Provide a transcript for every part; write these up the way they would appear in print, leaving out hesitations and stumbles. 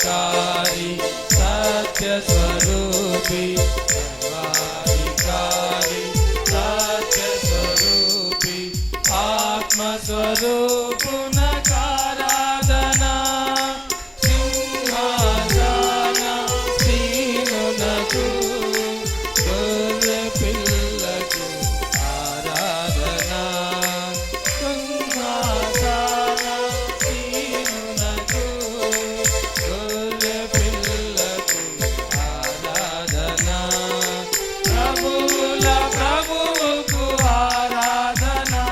సర్వాధికారి సత్య స్వరూపి సర్వాధికారి సత్య స్వరూపి ఆత్మ స్వరూపునకారాధనా సింహాసన సీనునకు గొర్రె పిల్లకు ఆరాధనా సింహాసన సీనునకు గొర్రె పిల్లకు ఆరాధనా ప్రభువుల ప్రభువుకు ఆరాధనా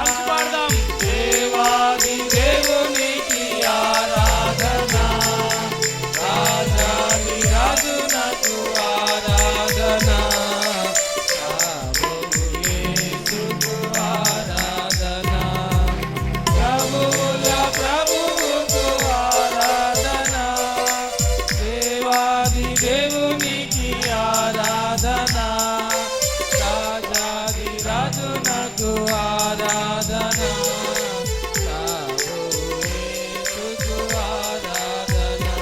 దేవాది దేవునికి ఆరాధనా రాజాది రాజునకు ఆరాధనా ప్రభువు యేసుకు ఆరాధనా ప్రభువుల ప్రభువుకు ఆరాధనా దేవాది దేవునికి ఆరాధనా రాజాది రాజునకు ఆరాధనా ప్రభువు యేసుకు ఆరాధనా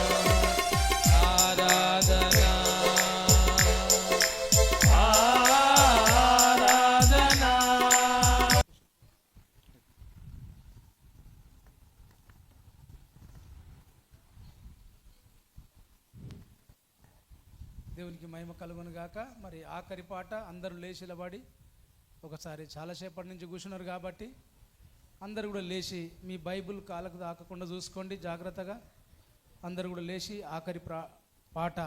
ఆరాధనా ఆరాధనా. దేవునికి మహిమ కలుగును గాక. మరి ఆఖరి పాట అందరూ లేచి నిలబడి ఒకసారి చాలాసేపటి నుంచి కూర్చున్నారు కాబట్టి అందరూ కూడా లేచి మీ బైబిల్ కాలకు తాకకుండా చూసుకోండి జాగ్రత్తగా. అందరూ కూడా లేచి ఆఖరి పాట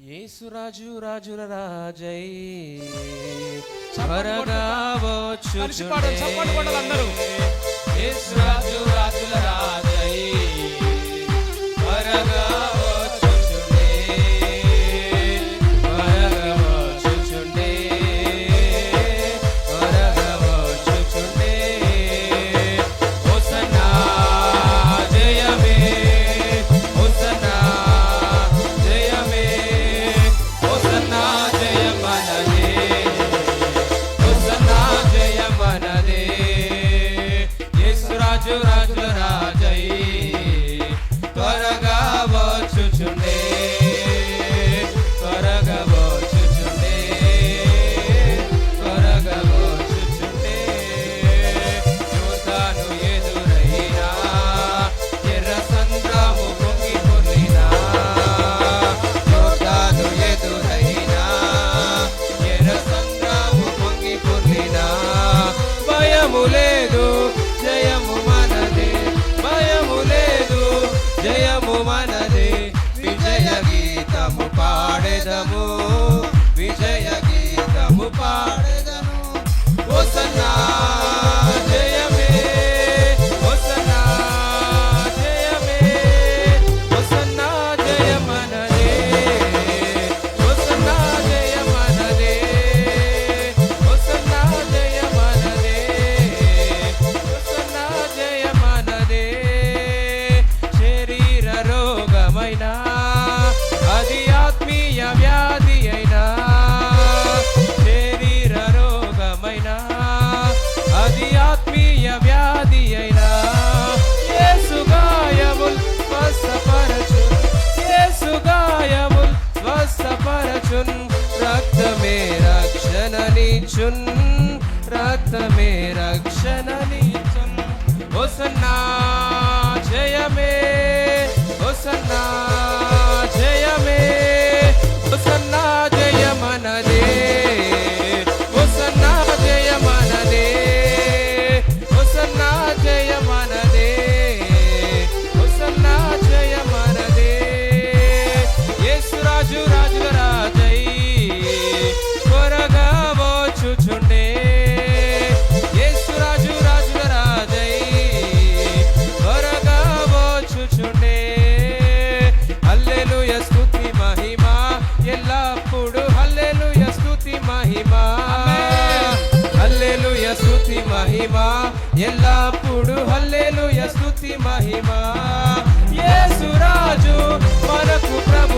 యేసురాజు రాజుల రాజై త్వరగా వచ్చుచుండే యేసురాజు రాజుల రాజై త్వరగా వచ్చుచుండే త్వరగా వచ్చుచుండే త్వరగా వచ్చుచుండే హోసన్నా జయమే హోసన్నా జయమే హోసన్నా జయమనదే హోసన్నా జయమనదే యేసురాజు రాజుల రాజై త్వరగా వచ్చుచుండే త్వరగా వచ్చుచుండే త్వరగా వచ్చుచుండే యోర్దాను ఎదురైనా ఎర్ర సంద్రము పొంగి పొర్లినా యోర్దాను ఎదురైనా ఎర్ర సంద్రము పొంగి పొర్లినా భయము లేదు జయము మనదే భయము లేదు జయము మనదే విజయ గీతము పాడెదము విజయ గీతము పాడెదము హోసన్నా జయమే హోసన్నా జయమే హోసన్నా జయమనదే హోసన్నా జయమనదే హోసన్నా జయమనదే హోసన్నా జయమనదే శరీర రోగమైనా అది ఆత్మీయ వ్యాధి అయినా శరీర రోగమైనా అది ఆత్మీయ వ్యాధి అయినా యేసు గాయముల్ స్వస్థపరచున్ యేసు గాయముల్ స్వస్థపరచున్ రక్తమే రక్షణనిచ్చున్ రక్తమే రక్షణనిచ్చున్ హోసన్నా జయమే హోసన్నా జయమే హోసన్నా జయమనదే హోసన్నా జయమనదే హోసన్నా జయమనదే హోసన్నా జయమనదే యేసురాజు రాజుల రాజై త్వరగా వచ్చుచుండే యేసురాజు రాజుల రాజై త్వరగా వచ్చుచుండే హల్లెలూయా స్తుతి మహిమ ఎల్లప్పుడు హల్లెలూయా స్తుతి మహిమ హల్లెలూయా స్తుతి మహిమ ఎల్లప్పుడు హల్లెలూయా స్తుతి మహిమ యేసు రాజు మనకు ప్రభు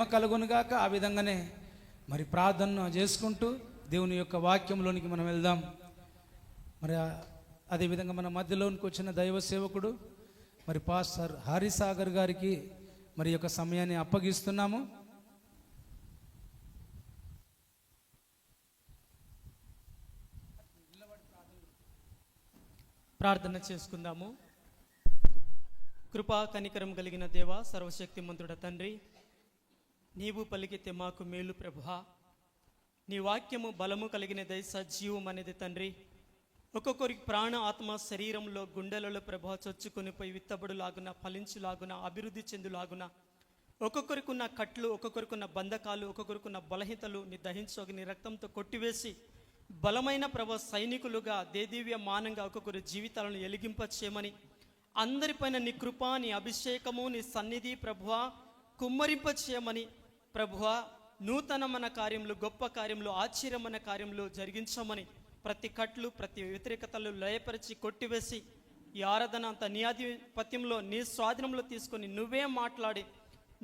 మహిమ కలుగును గాక. ఆ విధంగానే మరి ప్రార్థన చేసుకుంటూ దేవుని యొక్క వాక్యంలోనికి మనం వెళ్దాం. మరి అదేవిధంగా మన మధ్యలోనికి వచ్చిన దైవ సేవకుడు మరి పాస్టర్ హరిసాగర్ గారికి మరి యొక్క సమయాన్ని అప్పగిస్తున్నాము. ప్రార్థన చేసుకుందాము. కృపా కనికరం కలిగిన దేవ, సర్వశక్తిమంతుడ తండ్రి, నీవు పలికితే మాకు మేలు ప్రభువా. నీ వాక్యము బలము కలిగినదై సజీవం అనేది తండ్రి. ఒక్కొక్కరికి ప్రాణ ఆత్మ శరీరంలో గుండెలలో ప్రభా చొచ్చుకొని పోయి విత్తబడులాగున, ఫలించులాగున, అభివృద్ధి చెందులాగున, ఒక్కొక్కరికి ఉన్న కట్లు, ఒక్కొక్కరికి ఉన్న బంధకాలు, ఒక్కొక్కరికి ఉన్న బలహీనతలు నీ దహించోగి నీ రక్తంతో కొట్టివేసి బలమైన ప్రభా సైనికులుగా దేదీవ్య మానంగా ఒక్కొక్కరి జీవితాలను ఎలిగింపచేయమని, అందరిపైన నీ కృప, నీ అభిషేకము, నీ సన్నిధి ప్రభువా కుమ్మరింపచేయమని ప్రభువా, నూతనమైన కార్యములు, గొప్ప కార్యములు, ఆశ్చర్యమైన కార్యములు జరిగించమని, ప్రతి కట్లు, ప్రతి వ్యతిరేకతలు లయపరిచి కొట్టివేసి ఈ ఆరాధన అంతా నీ ఆధిపత్యంలో, నీ స్వాధీనంలో తీసుకొని నువ్వే మాట్లాడి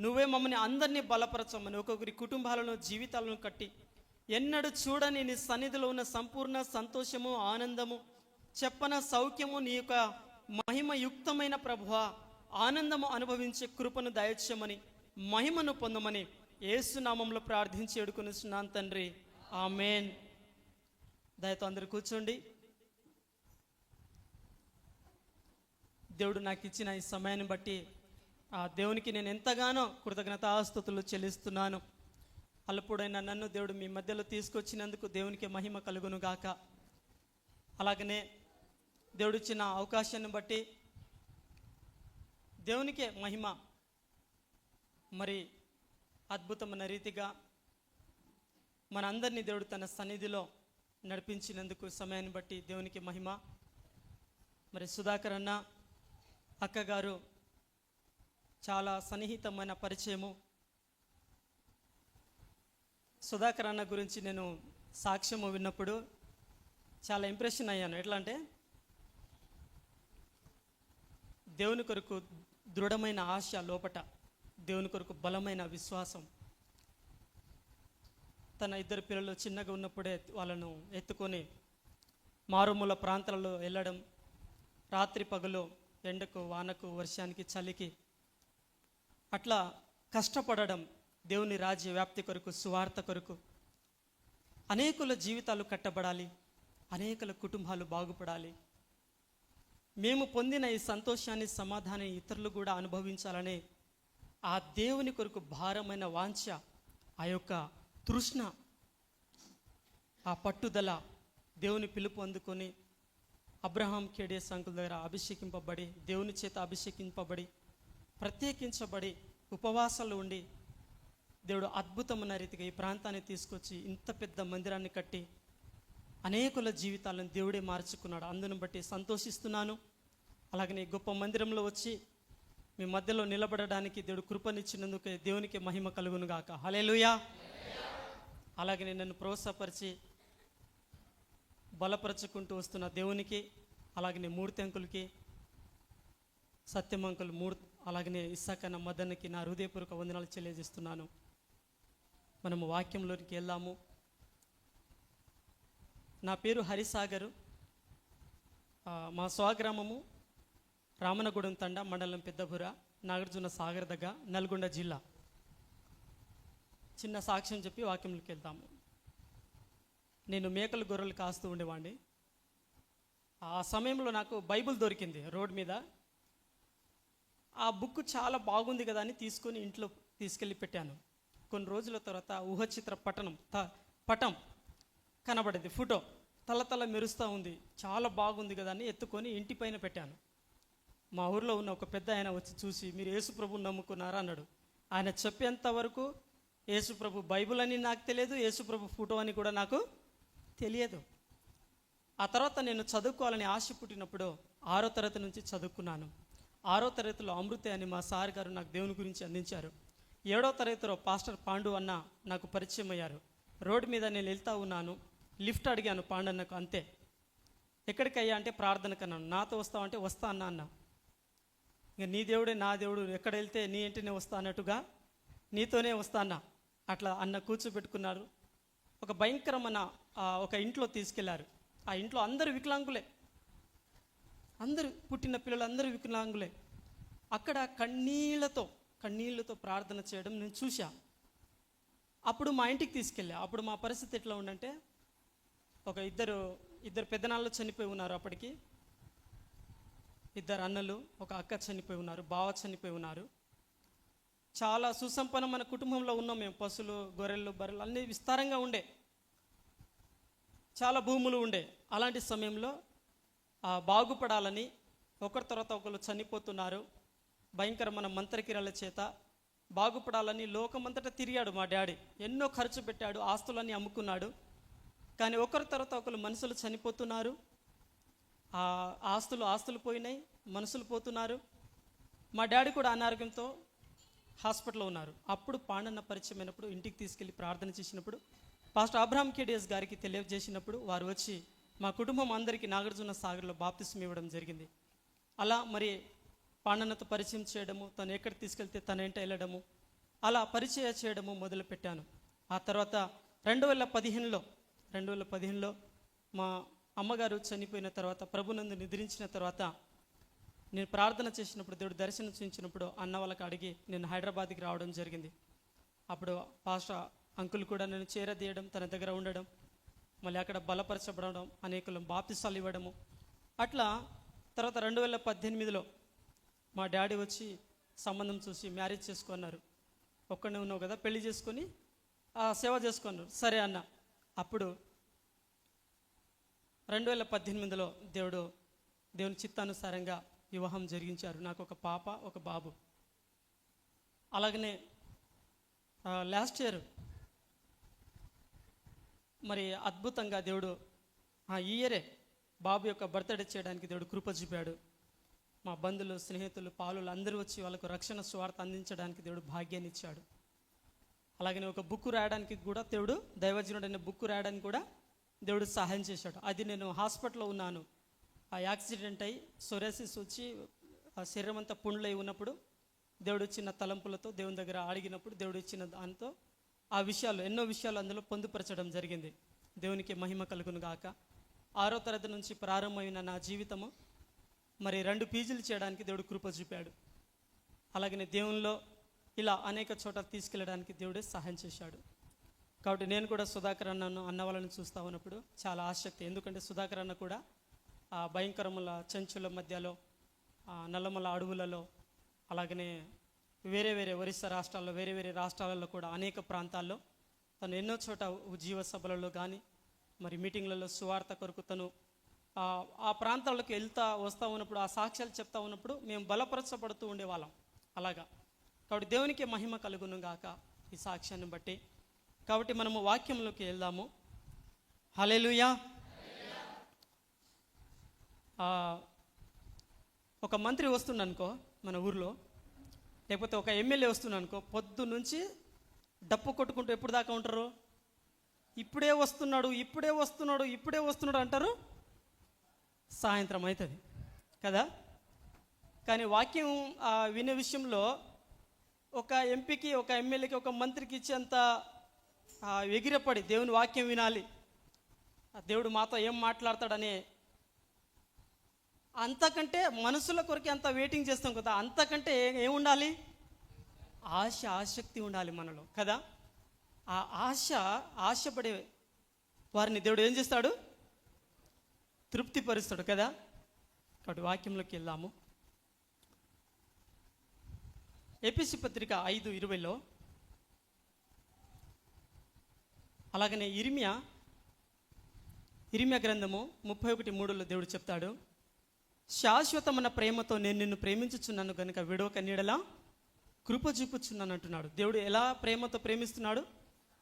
నువ్వే మమ్మల్ని అందరినీ బలపరచమని, ఒక్కొక్కరి కుటుంబాలను, జీవితాలను కట్టి ఎన్నడూ చూడని నీ సన్నిధిలో ఉన్న సంపూర్ణ సంతోషము, ఆనందము, చెప్పన సౌఖ్యము, నీ యొక్క మహిమయుక్తమైన ప్రభువా ఆనందము అనుభవించే కృపను దయచేయమని, మహిమను పొందమని యేసు నామములో ప్రార్థించి వేడుకొనుచున్నాను తండ్రి, ఆమేన్. దయతో అందరూ కూర్చోండి. దేవుడు నాకు ఇచ్చిన ఈ సమయాన్ని బట్టి ఆ దేవునికి నేను ఎంతగానో కృతజ్ఞతాస్తుతులు చెల్లిస్తున్నాను. అల్పుడైన నన్ను దేవుడు మీ మధ్యలో తీసుకొచ్చినందుకు దేవునికి మహిమ కలుగును గాక. అలాగనే దేవుడు ఇచ్చిన అవకాశాన్ని బట్టి దేవునికే మహిమ. మరి అద్భుతమైన రీతిగా మనందరినీ దేవుడు తన సన్నిధిలో నడిపించినందుకు సమయాన్ని బట్టి దేవునికి మహిమ. మరి సుధాకర్ అన్న, అక్కగారు చాలా సన్నిహితమైన పరిచయము. సుధాకర్ అన్న గురించి నేను సాక్ష్యము విన్నప్పుడు చాలా ఇంప్రెషన్ అయ్యాను. ఎట్లా అంటే, దేవుని కొరకు దృఢమైన ఆశ లోపట, దేవుని కొరకు బలమైన విశ్వాసం. తన ఇద్దరు పిల్లలు చిన్నగా ఉన్నప్పుడే వాళ్ళను ఎత్తుకొని మారుమూల ప్రాంతాలలో వెళ్ళడం, రాత్రి పగలు ఎండకు, వానకు, వర్షానికి, చలికి అట్లా కష్టపడడం, దేవుని రాజ్య వ్యాప్తి కొరకు, సువార్త కొరకు. అనేకుల జీవితాలు కట్టబడాలి, అనేకుల కుటుంబాలు బాగుపడాలి. మేము పొందిన ఈ సంతోషాన్ని, సమాధానాన్ని ఇతరులు కూడా అనుభవించాలనే ఆ దేవుని కొరకు భారమైన వాంఛ, ఆ యొక్క తృష్ణ, ఆ పట్టుదల, దేవుని పిలుపు అందుకొని అబ్రహాం కేడియస్ అంకుల్ దగ్గర అభిషేకింపబడి, దేవుని చేత అభిషేకింపబడి, ప్రత్యేకించబడి, ఉపవాసాలు ఉండి దేవుడు అద్భుతమైన రీతిగా ఈ ప్రాంతాన్ని తీసుకొచ్చి ఇంత పెద్ద మందిరాన్ని కట్టి అనేకుల జీవితాలను దేవుడే మార్చుకున్నాడు. అందును బట్టి సంతోషిస్తున్నాను. అలాగనే గొప్ప మందిరంలో వచ్చి మీ మధ్యలో నిలబడడానికి దేవుడు కృపనిచ్చినందుకు దేవునికి మహిమ కలుగును గాక. హల్లెలూయా. అలాగనే నన్ను ప్రోత్సాహపరిచి బలపరచుకుంటూ వస్తున్న దేవునికి, అలాగనే మూర్తి అంకులకి, సత్యం అంకుల్, అలాగనే ఇస్సాకన్న మదన్కి నా హృదయపూర్వక వందనాలు తెలియజేస్తున్నాను. మనము వాక్యంలోనికి వెళ్దాము. నా పేరు హరిసాగరు. మా స్వగ్రామము రామనగూడెం తండ, మండలం పెద్దబుర, నాగార్జున సాగర్ దగ్గర, నల్గొండ జిల్లా. చిన్న సాక్ష్యం చెప్పి వాక్యంలోకి వెళ్తాము. నేను మేకలు, గొర్రెలు కాస్తూ ఉండేవాడిని. ఆ సమయంలో నాకు బైబిల్ దొరికింది రోడ్ మీద. ఆ బుక్ చాలా బాగుంది కదా అని తీసుకొని ఇంట్లో తీసుకెళ్ళి పెట్టాను. కొన్ని రోజుల తర్వాత ఊహచిత్ర పటం కనబడింది, ఫోటో తల మెరుస్తూ ఉంది. చాలా బాగుంది కదా అని ఎత్తుకొని ఇంటి పైన పెట్టాను. మా ఊర్లో ఉన్న ఒక పెద్ద ఆయన వచ్చి చూసి, మీరు యేసుప్రభుని నమ్ముకున్నారా అన్నాడు. ఆయన చెప్పేంత వరకు యేసుప్రభు బైబిల్ అని నాకు తెలియదు, యేసుప్రభు ఫోటో అని కూడా నాకు తెలియదు. ఆ తర్వాత నేను చదువుకోవాలని ఆశ పుట్టినప్పుడు 6వ తరగతి నుంచి చదువుకున్నాను. 6వ తరగతిలో అమృతే అని మా సార్ గారు నాకు దేవుని గురించి అందించారు. 7వ తరగతిలో పాస్టర్ పాండు అన్న నాకు పరిచయం అయ్యారు. రోడ్డు మీద నేను వెళ్తూ ఉన్నాను, లిఫ్ట్ అడిగాను పాండన్నకు, అంతే. ఎక్కడికయ్యా అంటే ప్రార్థనకు అన్నాను. నాతో వస్తావంటే వస్తా అన్న. ఇక నీ దేవుడే నా దేవుడు, ఎక్కడ వెళ్తే నీ ఇంటినే వస్తా అన్నట్టుగా నీతోనే వస్తానా అట్లా అన్న కూర్చోబెట్టుకున్నారు. ఒక భయంకరమైన ఒక ఇంట్లో తీసుకెళ్లారు. ఆ ఇంట్లో అందరూ వికలాంగులే, అందరూ పుట్టిన పిల్లలు అందరూ వికలాంగులే. అక్కడ కన్నీళ్లతో ప్రార్థన చేయడం నేను చూశా. అప్పుడు మా ఇంటికి తీసుకెళ్ళా. అప్పుడు మా పరిస్థితి ఎట్లా ఉందంటే, ఒక ఇద్దరు పెద్దనాళ్ళు చనిపోయి ఉన్నారు. అప్పటికి 2 అన్నలు, ఒక అక్క చనిపోయి ఉన్నారు, బావ చనిపోయి ఉన్నారు. చాలా సుసంపన్నమైన కుటుంబంలో ఉన్నాం మేము. పశువులు, గొర్రెలు, బర్రెలు అన్నీ విస్తారంగా ఉండే, చాలా భూములు ఉండే. అలాంటి సమయంలో బాగుపడాలని ఒకరి తర్వాత ఒకరు చనిపోతున్నారు. భయంకరమైన మంత్రకిరాల చేత బాగుపడాలని లోకమంతటా తిరిగాడు మా డాడీ. ఎన్నో ఖర్చు పెట్టాడు, ఆస్తులన్నీ అమ్ముకున్నాడు. కానీ ఒకరి తర్వాత ఒకరు మనుషులు చనిపోతున్నారు. ఆస్తులు పోయినాయి, మనుషులు పోతున్నారు. మా డాడీ కూడా అనారోగ్యంతో హాస్పిటల్లో ఉన్నారు. అప్పుడు పాండన్న పరిచయం అయినప్పుడు ఇంటికి తీసుకెళ్ళి ప్రార్థన చేసినప్పుడు పాస్టర్ అబ్రహాం కేడిఎస్ గారికి తెలియజేసినప్పుడు వారు వచ్చి మా కుటుంబం అందరికీ నాగార్జున సాగర్లో బాప్తిస్మం ఇవ్వడం జరిగింది. అలా మరి పాండన్నతో పరిచయం చేయడము, తను ఎక్కడ తీసుకెళ్తే తన వెంట వెళ్ళడము, అలా పరిచయం చేయడము మొదలుపెట్టాను. ఆ తర్వాత 2015లో మా అమ్మగారు చనిపోయిన తర్వాత, ప్రభునందు నిద్రించిన తర్వాత నేను ప్రార్థన చేసినప్పుడు, దేవుడు దర్శనం చూపించినప్పుడు అన్న వాళ్ళకి అడిగి నేను హైదరాబాద్కి రావడం జరిగింది. అప్పుడు పాస్టర్ అంకుల్ కూడా నేను చేరదీయడం, తన దగ్గర ఉండడం, మళ్ళీ అక్కడ బలపరచబడడం, అనేకులు బాప్తిసాలు ఇవ్వడము. అట్లా తర్వాత 2018లో మా డాడీ వచ్చి సంబంధం చూసి మ్యారేజ్ చేసుకున్నారు. ఒక్కడే ఉన్నావు కదా, పెళ్లి చేసుకొని సేవ చేసుకున్నారు. సరే అన్న. అప్పుడు 2018లో దేవుని చిత్తానుసారంగా వివాహం జరిగించారు. నాకు ఒక పాప, ఒక బాబు. అలాగనే లాస్ట్ ఇయర్ మరి అద్భుతంగా దేవుడు ఈ ఇయరే బాబు యొక్క బర్త్డే చేయడానికి దేవుడు కృప చూపాడు. మా బంధువులు, స్నేహితులు, పాలులు అందరూ వచ్చి వాళ్ళకు రక్షణ సువార్త అందించడానికి దేవుడు భాగ్యాన్ని ఇచ్చాడు. అలాగనే ఒక బుక్ రాయడానికి కూడా దేవుడు, దైవజనుడు అనే బుక్ రాయడానికి కూడా దేవుడు సహాయం చేశాడు. అది నేను హాస్పిటల్లో ఉన్నాను. యాక్సిడెంట్ అయ్యి సొరాసిస్ వచ్చి శరీరం అంతా పుండ్లై ఉన్నప్పుడు దేవుడు ఇచ్చిన తలంపులతో దేవుని దగ్గర అడిగినప్పుడు దేవుడు ఇచ్చిన దాంతో ఎన్నో విషయాలు అందులో పొందుపరచడం జరిగింది. దేవునికి మహిమ కలుగును గాక. 6వ తరగతి నుంచి ప్రారంభమైన నా జీవితము మరి 2 పీజీలు చేయడానికి దేవుడు కృప చూపాడు. అలాగనే దేవునిలో ఇలా అనేక చోట్ల తీసుకెళ్ళడానికి దేవుడే సహాయం చేశాడు. కాబట్టి నేను కూడా సుధాకర్ అన్న వాళ్ళని చూస్తూ ఉన్నప్పుడు చాలా ఆసక్తి. ఎందుకంటే సుధాకర్ అన్న కూడా భయంకరముల చెంచుల మధ్యలో, నల్లమల అడవులలో, అలాగనే వేరే ఒరిస్సా రాష్ట్రాల్లో, వేరే రాష్ట్రాలలో కూడా అనేక ప్రాంతాల్లో తను ఎన్నో చోట ఉజ్జీవ సభలలో కానీ మరి మీటింగ్లలో సువార్త కొరకు తను ఆ ప్రాంతాలకు వస్తూ ఉన్నప్పుడు, ఆ సాక్ష్యాలు చెప్తా ఉన్నప్పుడు మేము బలపరచబడుతూ ఉండేవాళ్ళం. అలాగా కాబట్టి దేవునికి మహిమ కలుగును గాక ఈ సాక్ష్యాన్ని బట్టి. కాబట్టి మనము వాక్యంలోకి వెళ్దాము. హల్లెలూయా. ఒక మంత్రి వస్తుండనుకో మన ఊర్లో, లేకపోతే ఒక ఎమ్మెల్యే వస్తుండనుకో, పొద్దు నుంచి డప్పు కొట్టుకుంటూ ఎప్పుడు దాకా ఉంటారు? ఇప్పుడే వస్తున్నాడు అంటారు, సాయంత్రం అవుతుంది కదా. కానీ వాక్యం వినే విషయంలో ఒక ఎంపీకి, ఒక ఎమ్మెల్యేకి, ఒక మంత్రికి ఇచ్చేంత ఎగిరపడి దేవుని వాక్యం వినాలి, దేవుడు మాతో ఏం మాట్లాడతాడనే అంతకంటే మనసుల కొరకు అంత వెయిటింగ్ చేస్తాం కదా. అంతకంటే ఏముండాలి? ఆసక్తి ఉండాలి మనలో కదా. ఆ ఆశపడే వారిని దేవుడు ఏం చేస్తాడు? తృప్తిపరుస్తాడు కదా. కాబట్టి వాక్యంలోకి వెళ్దాము. ఎఫెసీ పత్రిక 5:20లో, అలాగనే ఇర్మియా గ్రంథము 31:3లో దేవుడు చెప్తాడు, శాశ్వతమైన ప్రేమతో నేను నిన్ను ప్రేమించుచున్నాను కనుక విడవక నీడలా కృప చూపుచున్నాను అంటున్నాడు. దేవుడు ఎలా ప్రేమతో ప్రేమిస్తున్నాడు?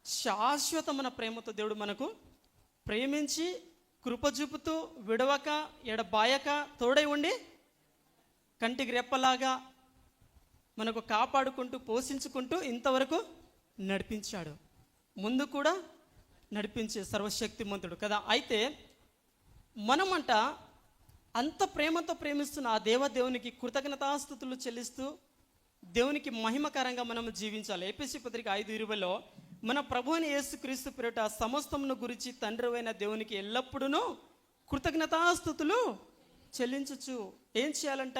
శాశ్వతమైన ప్రేమతో దేవుడు మనకు ప్రేమించి కృప చూపుతూ విడవక ఎడబాయక తోడై ఉండి కంటికి రెప్పలాగా మనకు కాపాడుకుంటూ పోషించుకుంటూ ఇంతవరకు నడిపించాడు. ముందు కూడా నడిపించే సర్వశక్తిమంతుడు కదా. అయితే మనమంట అంత ప్రేమతో ప్రేమిస్తున్న ఆ దేవునికి కృతజ్ఞతాస్తుతులు చెల్లిస్తూ దేవునికి మహిమకరంగా మనం జీవించాలి. ఎఫెసీ పత్రిక 5:20లో మన ప్రభువుని యేసుక్రీస్తు పేరిట సమస్తమును గురించి తండ్రి అయిన దేవునికి ఎల్లప్పుడూ కృతజ్ఞతాస్తుతులు చెల్లించచ్చు. ఏం చేయాలంట?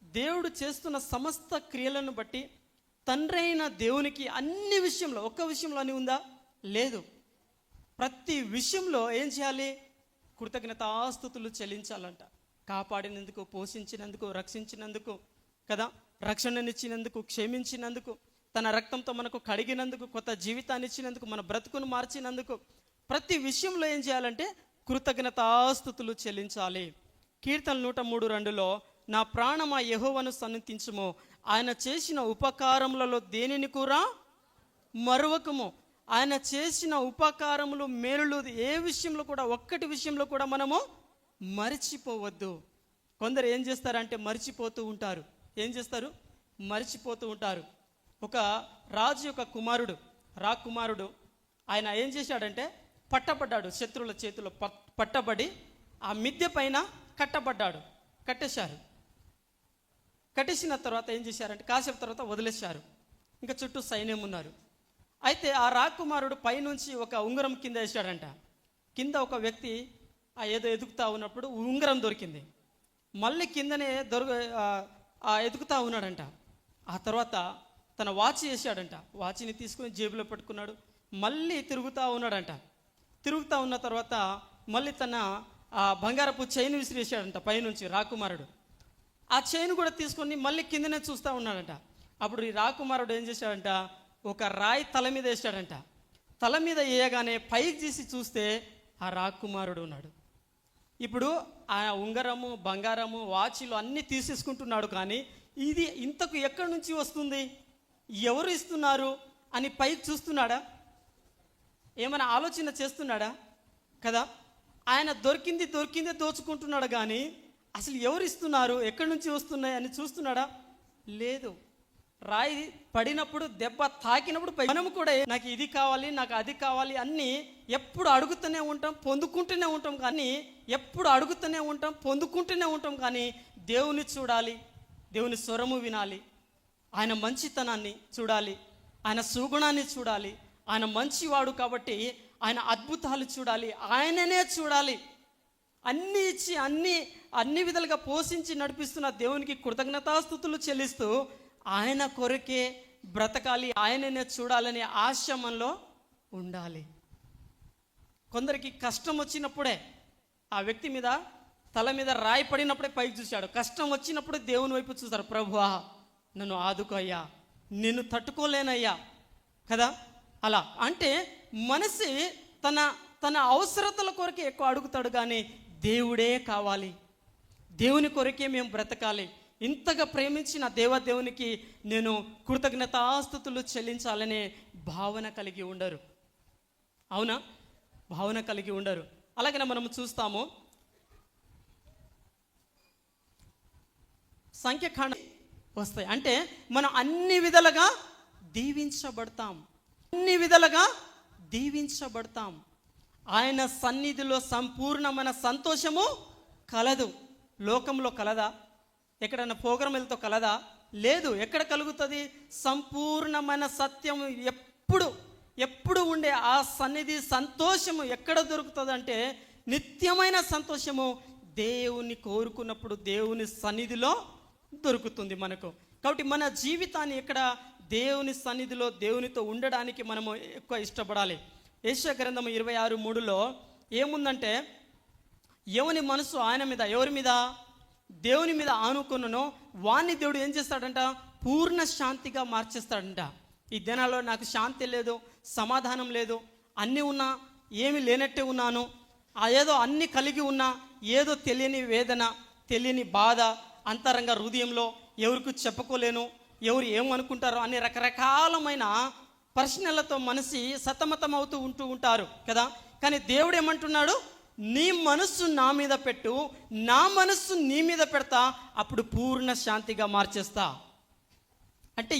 దేవుడు చేస్తున్న సమస్త క్రియలను బట్టి తండ్రి అయిన దేవునికి అన్ని విషయంలో, ఒక్క విషయంలో అని ఉందా? లేదు. ప్రతి విషయంలో ఏం చేయాలి? కృతజ్ఞతాస్తుతులు చెల్లించాలంట. కాపాడినందుకు, పోషించినందుకు, రక్షించినందుకు కదా, రక్షణనిచ్చినందుకు, క్షమించినందుకు, తన రక్తంతో మనకు కడిగినందుకు, కొత్త జీవితాన్ని ఇచ్చినందుకు, మన బ్రతుకును మార్చినందుకు, ప్రతి విషయంలో ఏం చేయాలంటే కృతజ్ఞతాస్తుతులు చెల్లించాలి. కీర్తన 103:2లో నా ప్రాణమా యెహోవాను సన్నిధించుము, ఆయన చేసిన ఉపకారములలో దేనిని కూడా మరువకము. ఆయన చేసిన ఉపకారములు, మేలులు ఏ విషయంలో కూడా, ఒక్కటి విషయంలో కూడా మనము మరిచిపోవద్దు. కొందరు ఏం చేస్తారంటే మరిచిపోతూ ఉంటారు. ఏం చేస్తారు? మరిచిపోతూ ఉంటారు. ఒక రాజు యొక్క కుమారుడు, రాకుమారుడు, ఆయన ఏం చేశాడంటే పట్టబడ్డాడు. శత్రువుల చేతిలో పట్టబడి ఆ మిద్దె పైన కట్టేశారు. కట్టేసిన తర్వాత ఏం చేశారంటే కాసేపు తర్వాత వదిలేశారు. ఇంకా చుట్టూ సైన్యం ఉన్నారు. అయితే ఆ రాకుమారుడు పైనుంచి ఒక ఉంగరం కింద వేసాడంట. కింద ఒక వ్యక్తి ఏదో ఎదుగుతా ఉన్నప్పుడు ఉంగరం దొరికింది. మళ్ళీ కిందనే ఎదుగుతా ఉన్నాడంట. ఆ తర్వాత తన వాచ్ వేసాడంట. వాచ్ని తీసుకుని జేబులో పెట్టుకున్నాడు. మళ్ళీ తిరుగుతూ ఉన్నాడంట. తిరుగుతూ ఉన్న తర్వాత మళ్ళీ తన బంగారపు చైన్ విసిరేసాడంట పైనుంచి రాకుమారుడు. ఆ చైన్ కూడా తీసుకొని మళ్ళీ కిందనే చూస్తూ ఉన్నాడంట. అప్పుడు ఈ రాకుమారుడు ఏం చేశాడంట, ఒక రాయి తల మీద వేసాడంట. తల మీద వేయగానే పైకి తీసి చూస్తే ఆ రాకుమారుడు ఉన్నాడు. ఇప్పుడు ఆ ఉంగరము, బంగారము, వాచీలు అన్నీ తీసేసుకుంటున్నాడు. కానీ ఇది ఇంతకు ఎక్కడి నుంచి వస్తుంది, ఎవరు ఇస్తున్నారు అని పైకి చూస్తున్నాడా? ఏమైనా ఆలోచన చేస్తున్నాడా? కదా, ఆయన దొరికింది దోచుకుంటున్నాడు. కానీ అసలు ఎవరు ఇస్తున్నారు, ఎక్కడి నుంచి వస్తున్నాయి అని చూస్తున్నాడా? లేదు. రాయి పడినప్పుడు, దెబ్బ తాకినప్పుడు మనము కూడా నాకు ఇది కావాలి, నాకు అది కావాలి అన్నీ ఎప్పుడు అడుగుతూనే ఉంటాం, పొందుకుంటూనే ఉంటాం. కానీ ఎప్పుడు అడుగుతూనే ఉంటాం, పొందుకుంటూనే ఉంటాం. కానీ దేవుని చూడాలి, దేవుని స్వరము వినాలి, ఆయన మంచితనాన్ని చూడాలి, ఆయన సుగుణాన్ని చూడాలి. ఆయన మంచివాడు కాబట్టి ఆయన అద్భుతాలు చూడాలి, ఆయననే చూడాలి. అన్నీ ఇచ్చి అన్ని విధాలుగా పోషించి నడిపిస్తున్న దేవునికి కృతజ్ఞతాస్తుతులు చెల్లిస్తూ ఆయన కొరకే బ్రతకాలి, ఆయననే చూడాలనే ఆశ మనలో ఉండాలి. కొందరికి కష్టం వచ్చినప్పుడే, ఆ వ్యక్తి మీద తల మీద రాయి పడినప్పుడే పైకి చూశాడు. కష్టం వచ్చినప్పుడు దేవుని వైపు చూస్తారు. ప్రభువా నన్ను ఆదుకోయ్యా, నిన్ను తట్టుకోలేనయ్యా కదా. అలా అంటే మనిషి తన అవసరతల కొరకే ఎక్కువ అడుగుతాడు. కానీ దేవుడే కావాలి, దేవుని కొరకే మేము బ్రతకాలి, ఇంతగా ప్రేమించిన దేవునికి నేను కృతజ్ఞతాస్తుతులు చెల్లించాలనే భావన కలిగి ఉండరు. అవునా? భావన కలిగి ఉండరు. అలాగే మనం చూస్తాము సంఖ్యాకాండం వస్తాయి. అంటే మనం అన్ని విధాలుగా దీవించబడతాం. ఆయన సన్నిధిలో సంపూర్ణమైన సంతోషము కలదు. లోకంలో కలదా? ఎక్కడైనా ప్రోగ్రాములతో కలదా? లేదు. ఎక్కడ కలుగుతుంది? సంపూర్ణమైన సత్యం ఎప్పుడు ఉండే ఆ సన్నిధి సంతోషము ఎక్కడ దొరుకుతుంది అంటే నిత్యమైన సంతోషము దేవుని కోరుకున్నప్పుడు దేవుని సన్నిధిలో దొరుకుతుంది మనకు. కాబట్టి మన జీవితాన్ని ఇక్కడ దేవుని సన్నిధిలో దేవునితో ఉండడానికి మనము ఎక్కువ ఇష్టపడాలి. యెషయా గ్రంథము 26:3లో ఏముందంటే, ఎవని మనసు ఆయన మీద, ఎవరి మీద? దేవుని మీద ఆనుకున్ననో వాణ్ణి దేవుడు ఏం చేస్తాడంట? పూర్ణ శాంతిగా మార్చేస్తాడంట. ఈ దినాల్లో నాకు శాంతి లేదు, సమాధానం లేదు, అన్నీ ఉన్నా ఏమి లేనట్టే ఉన్నాను, ఏదో అన్నీ కలిగి ఉన్నా ఏదో తెలియని వేదన, తెలియని బాధ అంతరంగ హృదయంలో, ఎవరికి చెప్పుకోలేను, ఎవరు ఏమనుకుంటారో అన్ని రకరకాలమైన ప్రశ్నలతో మనిషి సతమతం అవుతూ ఉంటారు కదా. కానీ దేవుడు ఏమంటున్నాడు? నీ మనస్సు నా మీద పెట్టు, నా మనస్సు నీ మీద పెడతా, అప్పుడు పూర్ణ శాంతిగా మార్చేస్తా. అంటే